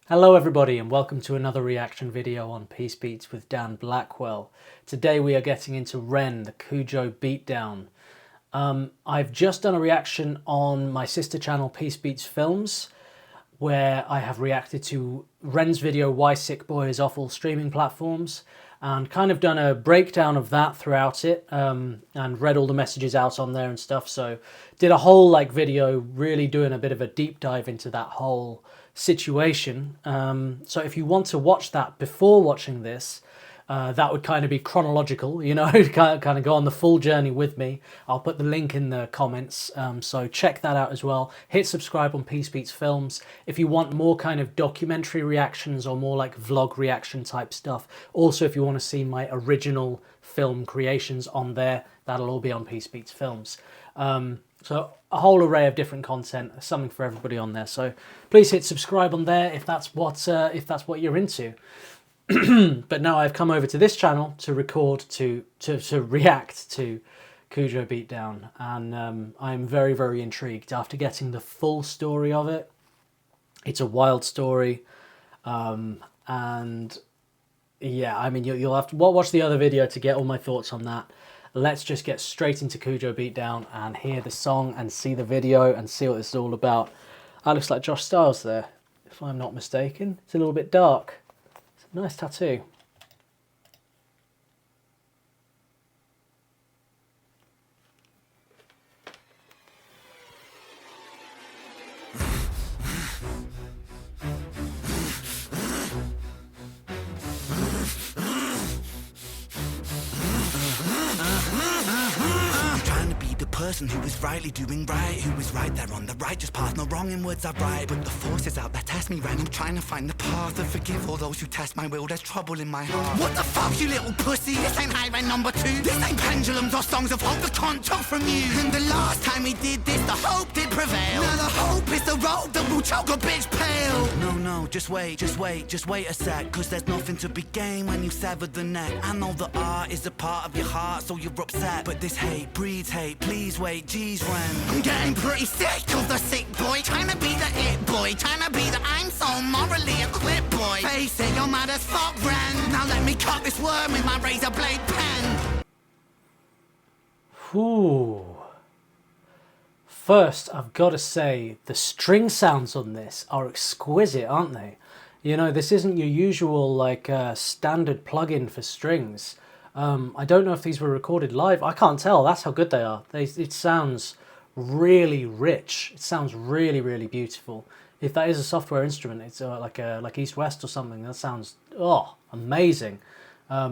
Hello everybody and welcome to another reaction video on Peace Beats with Dan Blackwell. Today we are getting into Ren, the Kujo beatdown. I've just done a reaction on my sister channel Peace Beats Films, where I have reacted to Ren's video Why Sick Boy is off all streaming platforms, and kind of done a breakdown of that throughout it, and read all the messages out on there and stuff. So did a whole video really doing a bit of a deep dive into that whole situation. So if you want to watch that before watching this, that would kind of be chronological, you know, kind of go on the full journey with me. I'll put the link in the comments, so check that out as well. Hit subscribe on Peace Beats Films if you want more kind of documentary reactions or more like vlog reaction type stuff. Also, if you want to see my original film creations on there, that'll all be on Peace Beats Films. So a whole array of different content, something for everybody on there. So please hit subscribe on there if that's what you're into. But now I've come over to this channel to record, to react to Kujo Beatdown, and I'm very, very intrigued after getting the full story of it. It's a wild story, and yeah, I mean, you'll have to watch the other video to get all my thoughts on that. Let's just get straight into Kujo Beatdown and hear the song and see the video and see what this is all about. That looks like Josh Styles there, if I'm not mistaken. It's a little bit dark. Nice tattoo. Person who is rightly doing right, who is right there on the righteous path, no wrong in words I write. But the forces out there test me, Ren. I'm trying to find the path and forgive all those who test my will. There's trouble in my heart. What the fuck, you little pussy? This ain't high Ren number 2. This ain't pendulums or songs of hope that can't talk from you. And the last time we did this, the hope did prevail. Now the hope is the road that will choke a bitch pale. No, just wait a sec, cause there's nothing to be gained when you sever the neck. I know that art is a part of your heart, so you're upset, but this hate breeds hate. Please wait, geez, Ren. I'm getting pretty sick of the sick boy, trying to be the it boy, trying to be the I'm so morally equipped boy. Face it, you're mad as fuck, Ren. Now let me cut this worm with my razor blade pen. Ooh. First, I've got to say, the string sounds on this are exquisite, aren't they? You know, this isn't your usual, standard plugin for strings. I don't know if these were recorded live. I can't tell. That's how good they are. It sounds really rich. It sounds really, really beautiful. If that is a software instrument, it's like East West or something. That sounds, amazing.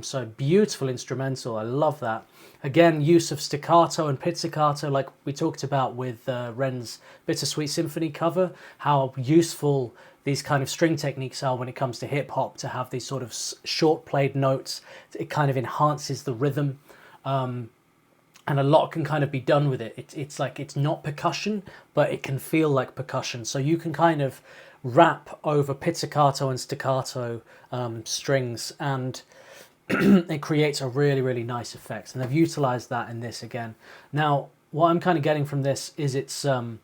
So beautiful instrumental. I love that. Again, use of staccato and pizzicato, like we talked about with Ren's Bittersweet Symphony cover, how useful these kind of string techniques are when it comes to hip hop, to have these sort of short played notes. It kind of enhances the rhythm, and a lot can kind of be done with it. It's not percussion, but it can feel like percussion. So you can kind of rap over pizzicato and staccato strings, and it creates a really, really nice effect. And they've utilized that in this again. Now, what I'm kind of getting from this is it's a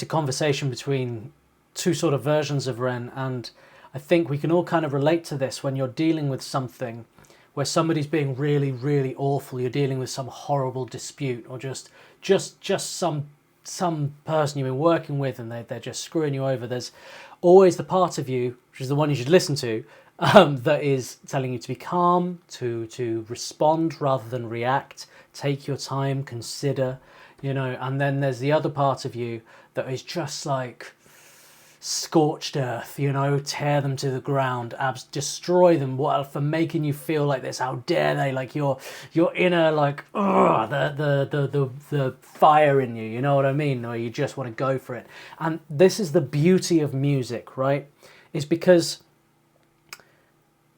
conversation between two sort of versions of Ren, and I think we can all kind of relate to this when you're dealing with something where somebody's being really, really awful. You're dealing with some horrible dispute, or just some person you've been working with and they're just screwing you over. There's always the part of you, which is the one you should listen to, that is telling you to be calm, to respond rather than react, take your time, consider, you know. And then there's the other part of you that is just like scorched earth, you know, tear them to the ground, destroy them, for making you feel like this. How dare they? Like your inner, like, the fire in you, you know what I mean? Or you just want to go for it. And this is the beauty of music, right? Is because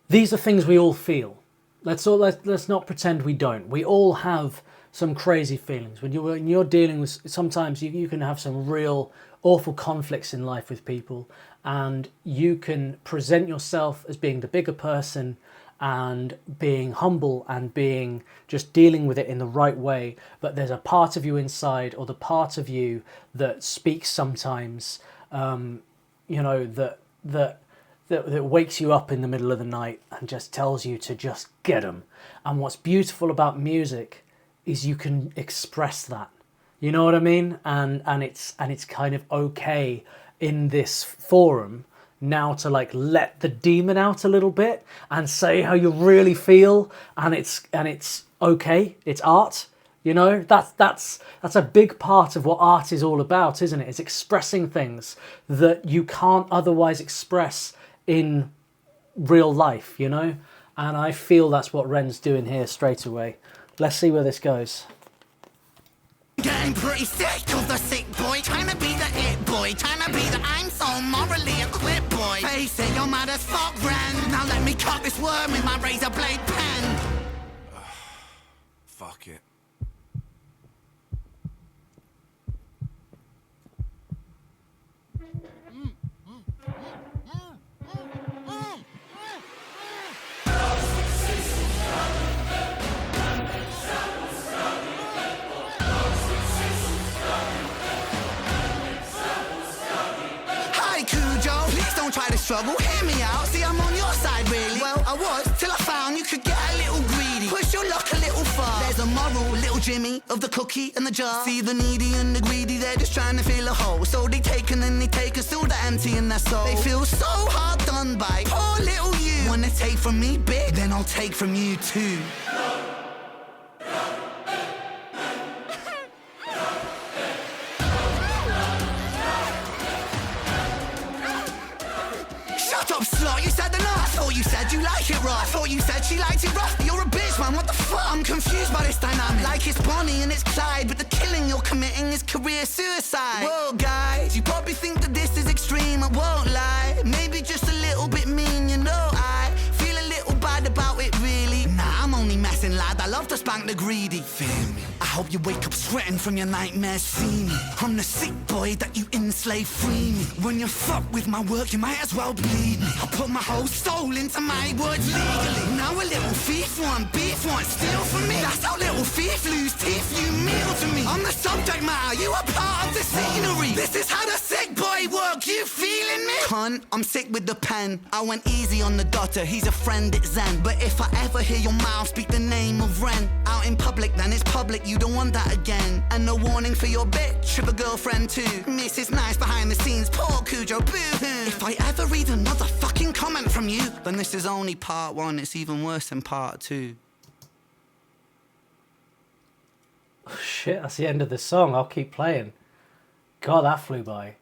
these are things we all feel. Let's not pretend we don't. We all have some crazy feelings. When you're dealing with, sometimes you can have some real awful conflicts in life with people, and you can present yourself as being the bigger person and being humble and being just dealing with it in the right way, but there's a part of you inside, or the part of you that speaks sometimes, you know, that that wakes you up in the middle of the night and just tells you to just get them. And what's beautiful about music is you can express that. You know what I mean? And it's kind of okay in this forum now to like let the demon out a little bit and say how you really feel, and it's okay. It's art. You know, that's a big part of what art is all about, isn't it? It's expressing things that you can't otherwise express in real life, you know? And I feel that's what Ren's doing here straight away. Let's see where this goes. Getting pretty sick of the sick boy, trying to be the it boy, trying to be the I'm so morally equipped boy. Face it, you're mad as fuck, Ren. Now let me cut this worm with my razor blade pen. Fuck it. Kujo, please don't try to struggle, hear me out, see I'm on your side really. Well, I was, till I found you could get a little greedy. Push your luck a little far. There's a moral, little Jimmy, of the cookie and the jar. See the needy and the greedy, they're just trying to fill a hole. So they take and then they take and still the empty in their soul. They feel so hard done by, poor little you. Wanna take from me, bitch? Then I'll take from you too. Shut up, slut, you said enough. I thought you said you like it rough. I thought you said she liked it rough. You're a bitch, man, what the fuck? I'm confused by this dynamic. Like it's Bonnie and it's Clyde, but the killing you're committing is career suicide. Whoa, guys, you probably think that this is extreme, I won't lie. Maybe just a little bit mean, you know, I feel a little bad about it, really. Nah, I'm only messing, lad, I love to spank the greedy. Feel me? I hope you wake up sweating from your nightmares, see me. I'm the sick boy that you enslave, free me. When you fuck with my work, you might as well bleed me. I put my whole soul into my words legally. Now a little thief want beef, want steal from me. That's how little thief lose teeth, you meal to me. I'm the subject matter, you are part of the scenery. This is how the sick boy work, you feeling me? Cunt, I'm sick with the pen. I went easy on the daughter, he's a friend, it's Zen. But if I ever hear your mouth speak the name of Ren out in public, then it's public, you don't want that again. And no warning for your bitch, of a girlfriend too. Mrs. Nice behind the scenes, poor Kujo, boo-hoo. If I ever read another fucking comment from you, then this is only part one, it's even worse than part two. Oh, shit, that's the end of the song. I'll keep playing. God, that flew by.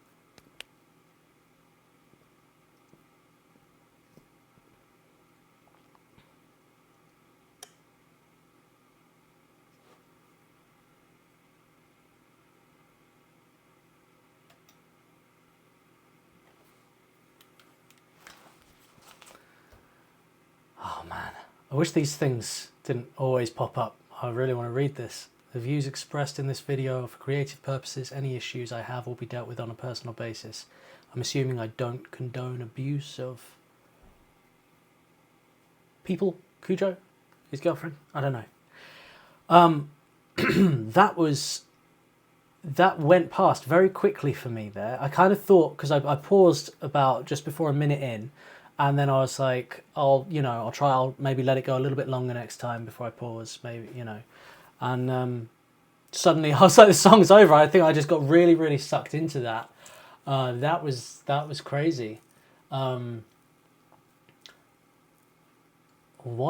Oh man, I wish these things didn't always pop up. I really want to read this. The views expressed in this video are for creative purposes. Any issues I have will be dealt with on a personal basis. I'm assuming I don't condone abuse of people. Kujo? His girlfriend? I don't know. That went past very quickly for me there. I kind of thought, because I paused about just before a minute in, and then I was like, I'll maybe let it go a little bit longer next time before I pause, maybe, you know. And suddenly I was like, the song's over. I think I just got really, really sucked into that. That was crazy. What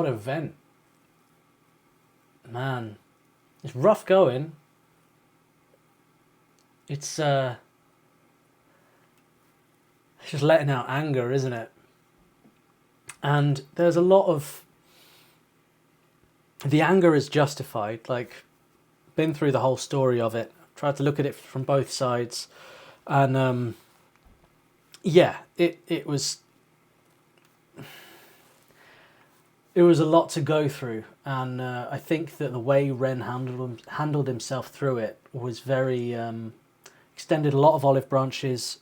a vent. Man, it's rough going. It's just letting out anger, isn't it? And there's a lot of... The anger is justified. Like, been through the whole story of it. Tried to look at it from both sides. And, yeah, it was... It was a lot to go through. And I think that the way Ren handled himself through it was very... extended a lot of olive branches.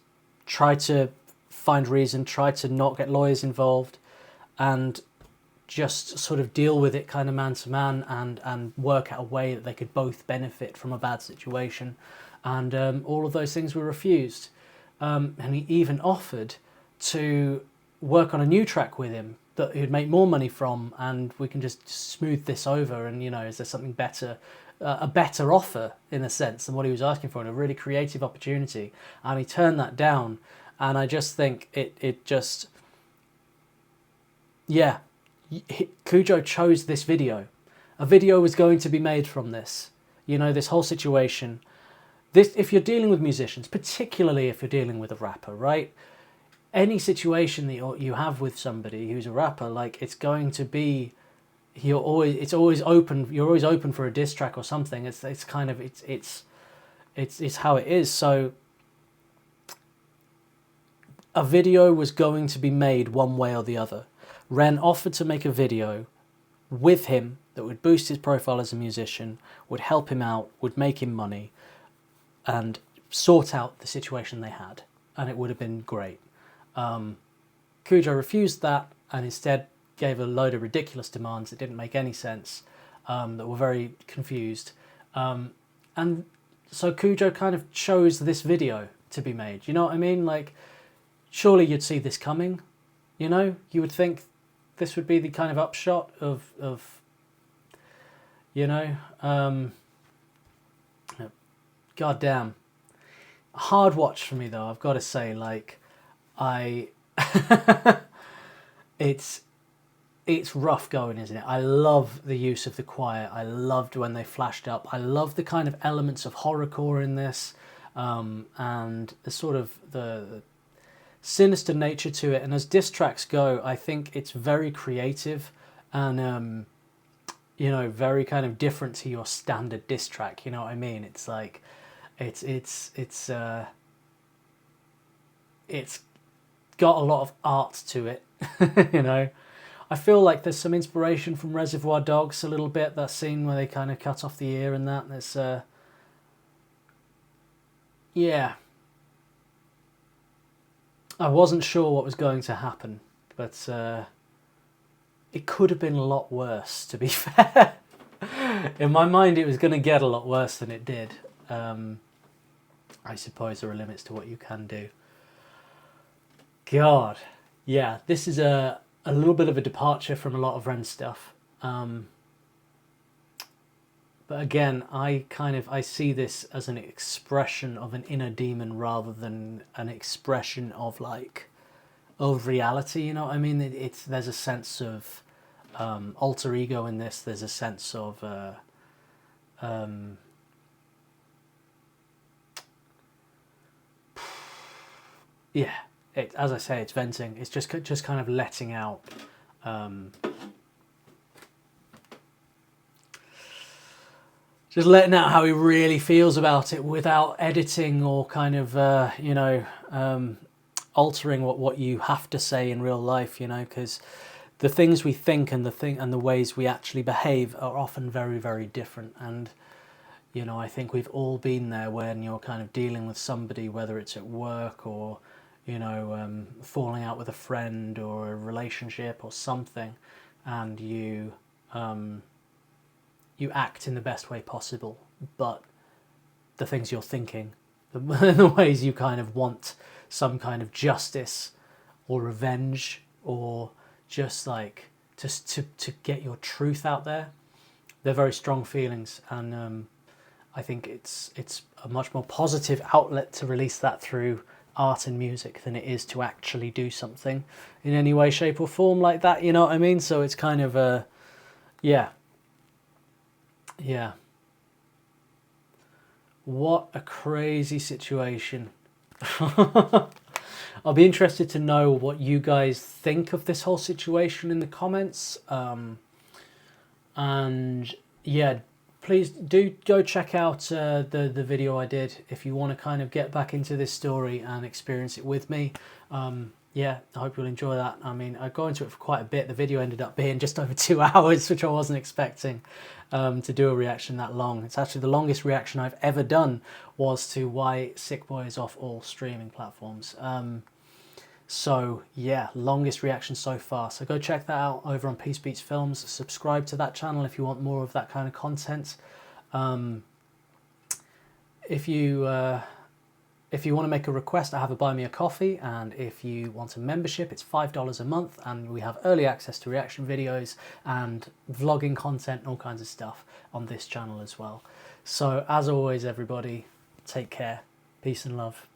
Tried to find reason. Tried to not get lawyers involved. And just sort of deal with it kind of man to man, and work out a way that they could both benefit from a bad situation. And all of those things were refused. And he even offered to work on a new track with him that he'd make more money from, and we can just smooth this over, and is there something better, a better offer in a sense than what he was asking for, and a really creative opportunity, and he turned that down. And I just think it just, yeah, Kujo chose this video. A video was going to be made from this, this whole situation. This, if you're dealing with musicians, particularly if you're dealing with a rapper, right? Any situation that you have with somebody who's a rapper, like, it's going to be, you're always open for a diss track or something. It's how it is. So a video was going to be made one way or the other. Ren offered to make a video with him that would boost his profile as a musician, would help him out, would make him money, and sort out the situation they had, and it would have been great. Kujo refused that and instead gave a load of ridiculous demands that didn't make any sense, that were very confused. And so Kujo kind of chose this video to be made. You know what I mean? Like, surely you'd see this coming. You would think this would be the kind of upshot of God damn. Hard watch for me though, I've got to say. Like, it's rough going, isn't it? I love the use of the choir. I loved when they flashed up. I love the kind of elements of horrorcore in this, and the sort of the sinister nature to it. And as diss tracks go, I think it's very creative and very kind of different to your standard diss track. You know what I mean? It's like it's got a lot of art to it. I feel like there's some inspiration from Reservoir Dogs a little bit, that scene where they kind of cut off the ear and that. There's yeah, I wasn't sure what was going to happen, but it could have been a lot worse, to be fair. In my mind, it was going to get a lot worse than it did. I suppose there are limits to what you can do. God, yeah, this is a little bit of a departure from a lot of Ren stuff. But again, I see this as an expression of an inner demon rather than an expression of reality. You know what I mean? There's a sense of alter ego in this. There's a sense of yeah. As I say, it's venting. It's just kind of letting out. Just letting out how he really feels about it without editing or kind of, altering what you have to say in real life, because the things we think and the ways we actually behave are often very, very different. And, I think we've all been there when you're kind of dealing with somebody, whether it's at work or, falling out with a friend or a relationship or something, and you act in the best way possible, but the things you're thinking, the ways you kind of want some kind of justice or revenge or just to get your truth out there, they're very strong feelings, and I think it's a much more positive outlet to release that through art and music than it is to actually do something in any way, shape or form like that, you know what I mean? So it's kind of yeah. What a crazy situation. I'll be interested to know what you guys think of this whole situation in the comments, and yeah, please do go check out the video I did if you want to kind of get back into this story and experience it with me. Yeah, I hope you'll enjoy that. I mean, I got into it for quite a bit. The video ended up being just over 2 hours, which I wasn't expecting to do a reaction that long. It's actually the longest reaction I've ever done was to Why Sick Boy is off all streaming platforms. So yeah, longest reaction so far. So go check that out over on Peace Beats Films. Subscribe to that channel if you want more of that kind of content. If you If you want to make a request, I have a Buy Me a Coffee, and if you want a membership, it's $5 a month, and we have early access to reaction videos and vlogging content and all kinds of stuff on this channel as well. So as always, everybody, take care. Peace and love.